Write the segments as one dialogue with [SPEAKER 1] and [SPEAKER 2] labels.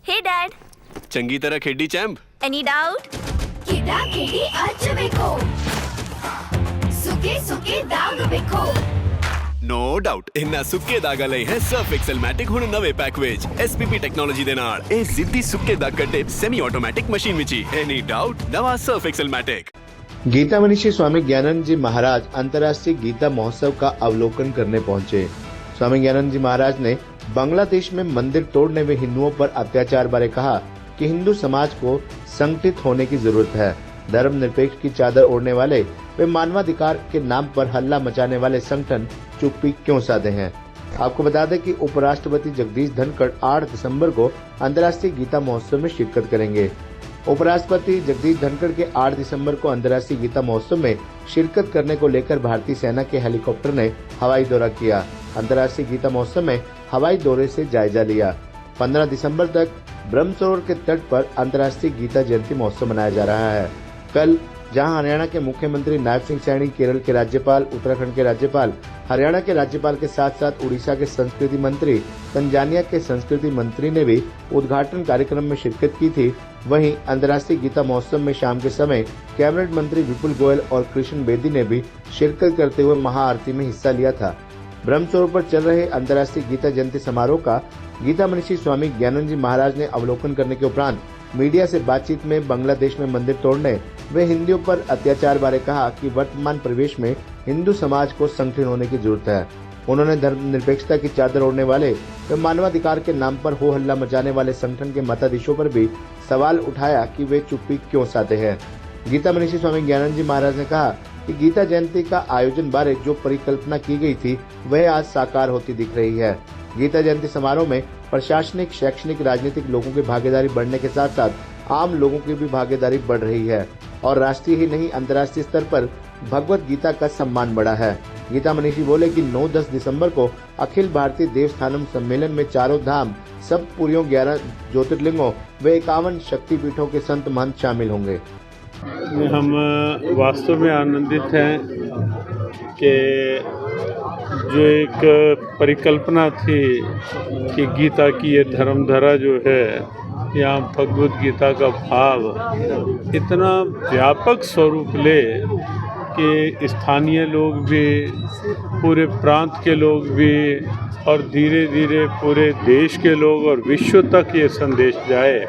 [SPEAKER 1] Hey Dad,
[SPEAKER 2] चंगी तरह खेडी चैंप।
[SPEAKER 1] any doubt?
[SPEAKER 3] ಕಿಡ ಕಿಡಿ ಹಚ್ಚಬೇಕು ಸುಖಿ ಸುಖಿ ದಾಗ ಬೇಕು
[SPEAKER 2] नो डाउट इन्ना सुक्के दागा लई है सर्फ एक्सेल मैटिक हुण नवे पैक विच एसपीपी टेक्नोलॉजी दे नाल ए जिद्दी सुक्के दाग कड्डे सेमी ऑटोमैटिक मशीन विच एनी डाउट नवा Surf Excel Matic.
[SPEAKER 4] Gita Manishi Swami Gyananand ji Maharaj अंतर्राष्ट्रीय गीता महोत्सव का अवलोकन करने पहुंचे। स्वामी ज्ञानंद जी महाराज ने बांग्लादेश में मंदिर तोड़ने व हिंदुओं पर अत्याचार बारे कहा कि हिंदू समाज को संगठित होने की जरूरत है। धर्मनिरपेक्ष की चादर ओढ़ने वाले वे मानवाधिकार के नाम पर हल्ला मचाने वाले संगठन चुप्पी क्यों साधे हैं। आपको बता दें कि उपराष्ट्रपति जगदीश धनखड़ 8 दिसंबर को अंतर्राष्ट्रीय गीता महोत्सव में शिरकत करेंगे। उपराष्ट्रपति जगदीश धनखड़ के 8 दिसंबर को अंतर्राष्ट्रीय गीता महोत्सव में शिरकत करने को लेकर भारतीय सेना के हेलीकॉप्टर ने हवाई दौरा किया। अंतर्राष्ट्रीय गीता महोत्सव में हवाई दौरे से जायजा लिया। 15 दिसंबर तक ब्रह्मसरोवर के तट पर अंतर्राष्ट्रीय गीता जयंती महोत्सव मनाया जा रहा है। कल जहां हरियाणा के मुख्यमंत्री नायब सिंह सैनी, केरल के राज्यपाल, उत्तराखंड के राज्यपाल, हरियाणा के राज्यपाल के साथ साथ उड़ीसा के संस्कृति मंत्री, तंजानिया के संस्कृति मंत्री ने भी उद्घाटन कार्यक्रम में शिरकत की थी। वहीं अंतर्राष्ट्रीय गीता महोत्सव में शाम के समय कैबिनेट मंत्री विपुल गोयल और कृष्ण बेदी ने भी शिरकत करते हुए महाआरती में हिस्सा लिया था। ब्रह्मसरोवर पर चल रहे अंतर्राष्ट्रीय गीता जयंती समारोह का गीता मनीषी स्वामी ज्ञानंद जी महाराज ने अवलोकन करने के उपरांत मीडिया से बातचीत में बांग्लादेश में मंदिर तोड़ने व हिंदुओं पर अत्याचार बारे कहा कि वर्तमान परिवेश में हिंदू समाज को संगठित होने की जरूरत है। उन्होंने धर्मनिरपेक्षता की चादर ओढ़ने वाले व मानवाधिकार के नाम पर हो हल्ला मचाने वाले संगठन के मताधीशों पर भी सवाल उठाया कि वे चुप्पी क्यों साधे हैं। गीता मनीषी स्वामी ज्ञानंद जी महाराज ने कहा कि गीता जयंती का आयोजन बारे जो परिकल्पना की गई थी वह आज साकार होती दिख रही है। गीता जयंती समारोह में प्रशासनिक, शैक्षणिक, राजनीतिक लोगों की भागीदारी बढ़ने के साथ साथ आम लोगों की भी भागीदारी बढ़ रही है और राष्ट्रीय ही नहीं अंतर्राष्ट्रीय स्तर पर भगवत गीता का सम्मान बढ़ा है। गीता मनीषी बोले कि 9-10 दिसंबर को अखिल भारतीय देवस्थानम सम्मेलन में चारों धाम, सब पुरियों, 11 ज्योतिर्लिंगों व 51 शक्तिपीठों के संत महंत शामिल होंगे।
[SPEAKER 5] हम वास्तव में आनंदित हैं कि जो एक परिकल्पना थी कि गीता की ये धर्मधारा जो है, यहाँ भगवत गीता का भाव इतना व्यापक स्वरूप ले कि स्थानीय लोग भी, पूरे प्रांत के लोग भी और धीरे धीरे पूरे देश के लोग और विश्व तक ये संदेश जाए।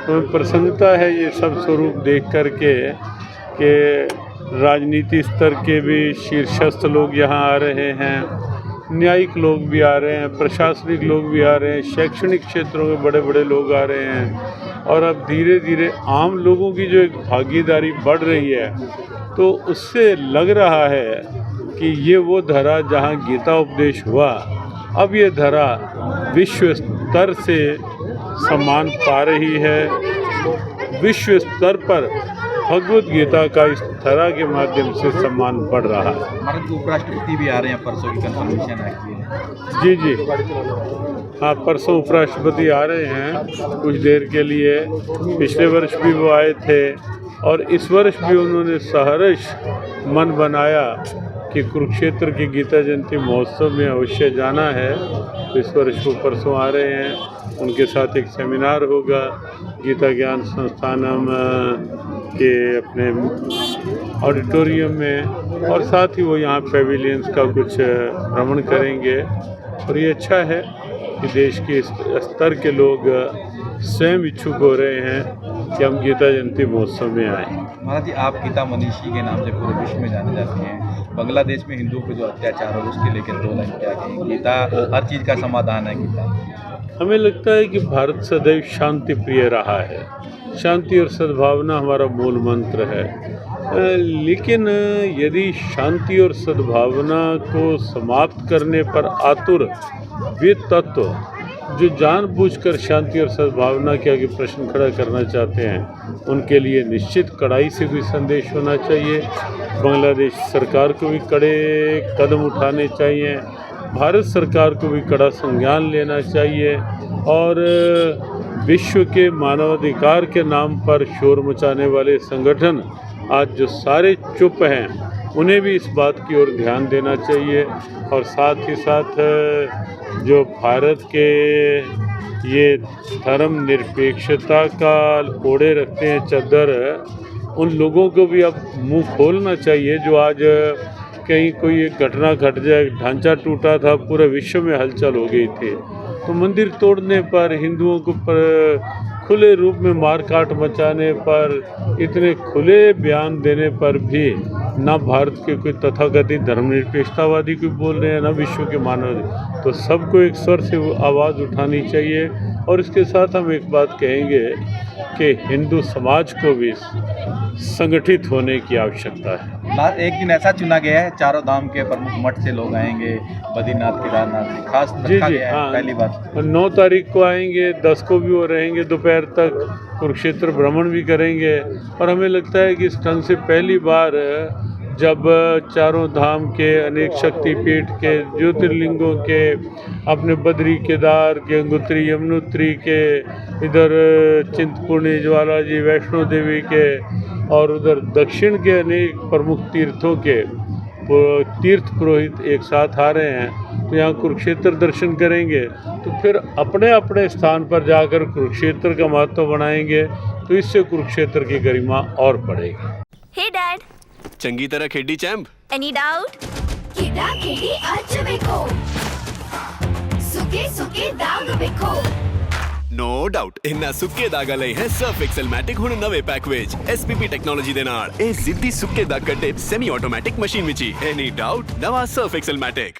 [SPEAKER 5] तो प्रसन्नता है ये सब स्वरूप देख कर के कि राजनीति स्तर के भी शीर्षस्थ लोग यहाँ आ रहे हैं, न्यायिक लोग भी आ रहे हैं, प्रशासनिक लोग भी आ रहे हैं, शैक्षणिक क्षेत्रों में बड़े बड़े लोग आ रहे हैं और अब धीरे धीरे आम लोगों की जो एक भागीदारी बढ़ रही है, तो उससे लग रहा है कि ये वो धरा जहाँ गीता उपदेश हुआ, अब ये धरा विश्व स्तर से सम्मान पा रही है। विश्व स्तर पर भगवत गीता का इस धरा के माध्यम से सम्मान बढ़ रहा है।
[SPEAKER 6] भारत के उपराष्ट्रपति भी आ रहे हैं, परसों की कंफर्मेशन आई है।
[SPEAKER 5] जी, हाँ, परसों उपराष्ट्रपति आ रहे हैं कुछ देर के लिए। पिछले वर्ष भी वो आए थे और इस वर्ष भी उन्होंने सहर्ष मन बनाया कि कुरुक्षेत्र की गीता जयंती महोत्सव में अवश्य जाना है। तो इस वर्ष वो परसों आ रहे हैं। उनके साथ एक सेमिनार होगा गीता ज्ञान संस्थानम के अपने ऑडिटोरियम में और साथ ही वो यहाँ पेविलियंस का कुछ भ्रमण करेंगे। और ये अच्छा है कि देश के स्तर के लोग स्वयं इच्छुक हो रहे हैं कि हम गीता जयंती महोत्सव में आएँ।
[SPEAKER 6] महाराज जी, आप गीता मनीषी के नाम से पूरे विश्व में जाने जाते हैं। बांग्लादेश में हिंदुओं पर जो अत्याचार हो उसके लेकर 2 लाइन क्या कहें। गीता हर चीज़ का समाधान है। गीता
[SPEAKER 5] हमें लगता है कि भारत सदैव शांति प्रिय रहा है। शांति और सद्भावना हमारा मूल मंत्र है। लेकिन यदि शांति और सद्भावना को समाप्त करने पर आतुर वे तत्व जो जानबूझकर शांति और सद्भावना के आगे प्रश्न खड़ा करना चाहते हैं, उनके लिए निश्चित कड़ाई से भी संदेश होना चाहिए। बांग्लादेश सरकार को भी कड़े कदम उठाने चाहिए, भारत सरकार को भी कड़ा संज्ञान लेना चाहिए और विश्व के मानवाधिकार के नाम पर शोर मचाने वाले संगठन आज जो सारे चुप हैं, उन्हें भी इस बात की ओर ध्यान देना चाहिए। और साथ ही साथ जो भारत के ये धर्मनिरपेक्षता का ओढ़े रखते हैं चद्दर, उन लोगों को भी अब मुंह खोलना चाहिए। जो आज कहीं कोई एक घटना घट जाए, ढांचा टूटा था, पूरे विश्व में हलचल हो गई थी, तो मंदिर तोड़ने पर, हिंदुओं को पर खुले रूप में मारकाट मचाने पर, इतने खुले बयान देने पर भी ना भारत के कोई तथाकथित धर्मनिरपेक्षतावादी कोई बोल रहे हैं, ना विश्व के मानव। तो सबको एक स्वर से आवाज़ उठानी चाहिए। और इसके साथ हम एक बात कहेंगे कि हिंदू समाज को भी संगठित होने की आवश्यकता है।
[SPEAKER 6] एक दिन ऐसा चुना गया है, चारों धाम के प्रमुख मठ से लोग आएंगे, बद्रीनाथ, केदारनाथ, खास रखा गया है। पहली बात
[SPEAKER 5] 9 तारीख को आएंगे, 10 को भी वो रहेंगे, दोपहर तक कुरुक्षेत्र भ्रमण भी करेंगे। और हमें लगता है कि इस ढंग से पहली बार जब चारों धाम के, अनेक शक्तिपीठ के, ज्योतिर्लिंगों के, अपने बद्री, केदार, गंगोत्री, यमुनोत्री के, इधर चिंतपूर्णी, ज्वाला जी, वैष्णो देवी के, और उधर दक्षिण के अनेक प्रमुख तीर्थों के तीर्थ पुरोहित एक साथ आ रहे हैं, तो यहाँ कुरुक्षेत्र दर्शन करेंगे। तो फिर अपने अपने स्थान पर जाकर कुरुक्षेत्र का महत्व बढ़ाएंगे, तो इससे कुरुक्षेत्र की गरिमा और बढ़ेगी।
[SPEAKER 1] Hey Dad,
[SPEAKER 2] चंगी तरह खेडी चैंप।
[SPEAKER 1] any doubt?
[SPEAKER 3] किडा किडी अच वेखो सुके सुके दाग वेखो
[SPEAKER 2] नो डाउट इन्ना सुक्के दागा ਲਈ ਹੈ ਸਰਫ ਐਕਸਲ ਮੈਟਿਕ ਹੁਣ ਨਵੇਂ ਪੈਕ ਵਿੱਚ SPP ਟੈਕਨੋਲੋਜੀ ਦੇ ਨਾਲ ਇਹ ਜ਼ਿੱਦੀ ਸੁੱਕੇ ਦਾਗ ਕੱਢੇ ਸੈਮੀ ਆਟੋਮੈਟਿਕ ਮਸ਼ੀਨ ਵਿੱਚ ਹੀ ਐਨੀ ਡਾਊਟ ਨਵਾਂ ਸਰਫ ਐਕਸਲ ਮੈਟਿਕ।